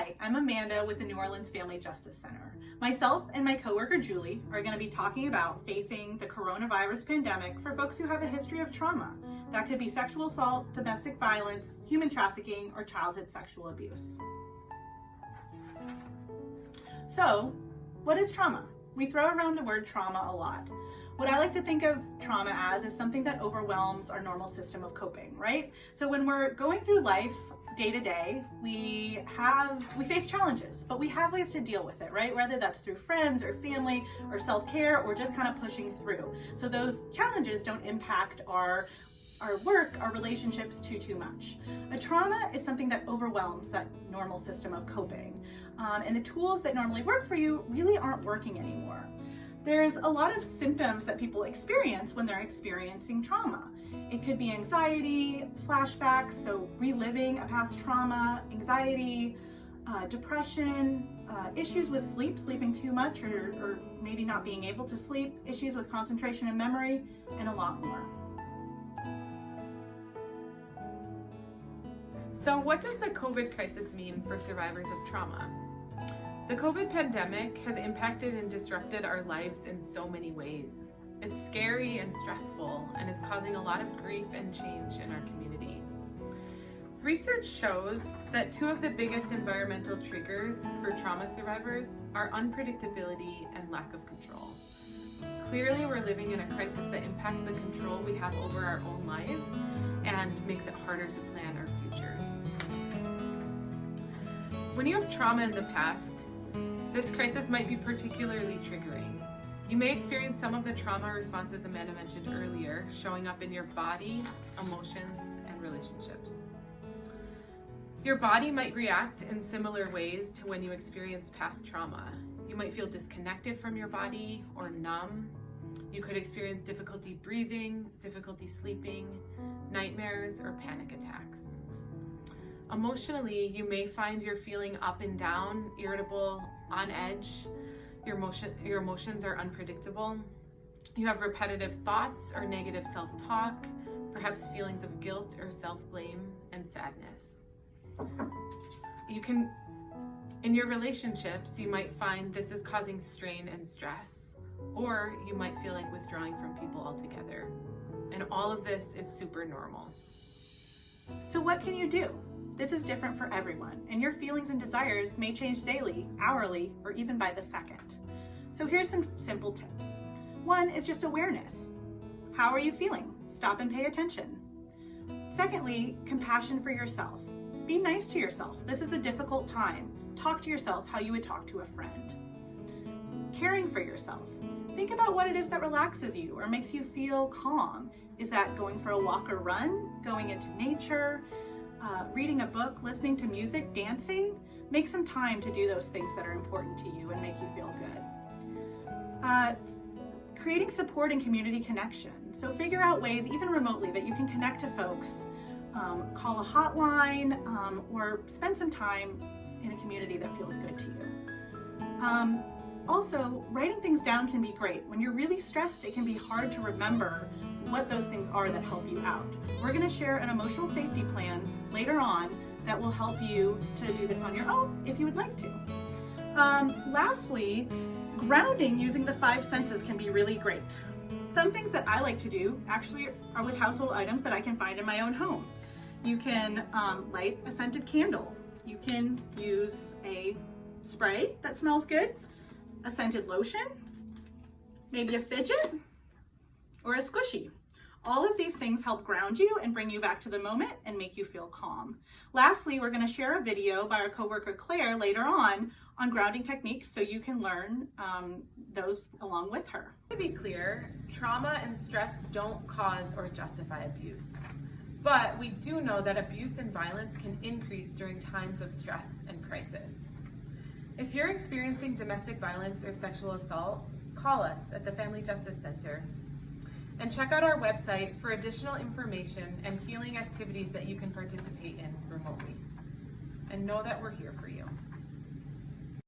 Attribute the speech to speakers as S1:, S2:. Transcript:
S1: Hi, I'm Amanda with the New Orleans Family Justice Center. Myself and my coworker Julie are going to be talking about facing the coronavirus pandemic for folks who have a history of trauma. That could be sexual assault, domestic violence, human trafficking, or childhood sexual abuse. So, what is trauma? We throw around the word trauma a lot. What I like to think of trauma as is something that overwhelms our normal system of coping, right? So when we're going through life day to day, we face challenges, but we have ways to deal with it, right? Whether that's through friends or family or self-care or just kind of pushing through. So those challenges don't impact our work, our relationships too much. A trauma is something that overwhelms that normal system of coping. And the tools that normally work for you really aren't working anymore. There's a lot of symptoms that people experience when they're experiencing trauma. It could be anxiety, flashbacks, so reliving a past trauma, anxiety, depression, issues with sleep, sleeping too much or maybe not being able to sleep, issues with concentration and memory, and a lot more.
S2: So what does the COVID crisis mean for survivors of trauma? The COVID pandemic has impacted and disrupted our lives in so many ways. It's scary and stressful and is causing a lot of grief and change in our community. Research shows that two of the biggest environmental triggers for trauma survivors are unpredictability and lack of control. Clearly, we're living in a crisis that impacts the control we have over our own lives and makes it harder to plan our futures. When you have trauma in the past, this crisis might be particularly triggering. You may experience some of the trauma responses Amanda mentioned earlier, showing up in your body, emotions, and relationships. Your body might react in similar ways to when you experience past trauma. You might feel disconnected from your body or numb. You could experience difficulty breathing, difficulty sleeping, nightmares, or panic attacks. Emotionally, you may find you're feeling up and down, irritable, on edge. Your emotions are unpredictable. You have repetitive thoughts or negative self-talk, perhaps feelings of guilt or self-blame and sadness. In your relationships, you might find this is causing strain and stress, or you might feel like withdrawing from people altogether. And all of this is super normal.
S1: So what can you do? This is different for everyone, and your feelings and desires may change daily, hourly, or even by the second. So here's some simple tips. One is just awareness. How are you feeling? Stop and pay attention. Secondly, compassion for yourself. Be nice to yourself. This is a difficult time. Talk to yourself how you would talk to a friend. Caring for yourself. Think about what it is that relaxes you or makes you feel calm. Is that going for a walk or run? Going into nature? Reading a book, listening to music, dancing? Make some time to do those things that are important to you and make you feel good. Creating support and community connection. So figure out ways, even remotely, that you can connect to folks, call a hotline, or spend some time in a community that feels good to you. Also, writing things down can be great. When you're really stressed, it can be hard to remember what those things are that help you out. We're going to share an emotional safety plan later on that will help you to do this on your own if you would like to. Lastly, grounding using the 5 senses can be really great. Some things that I like to do actually are with household items that I can find in my own home. You can light a scented candle. You can use a spray that smells good, a scented lotion, maybe a fidget, or a squishy. All of these things help ground you and bring you back to the moment and make you feel calm. Lastly, we're going to share a video by our coworker Claire later on grounding techniques so you can learn those along with her.
S2: To be clear, trauma and stress don't cause or justify abuse. But we do know that abuse and violence can increase during times of stress and crisis. If you're experiencing domestic violence or sexual assault, call us at the Family Justice Center. And check out our website for additional information and healing activities that you can participate in remotely. And know that we're here for you.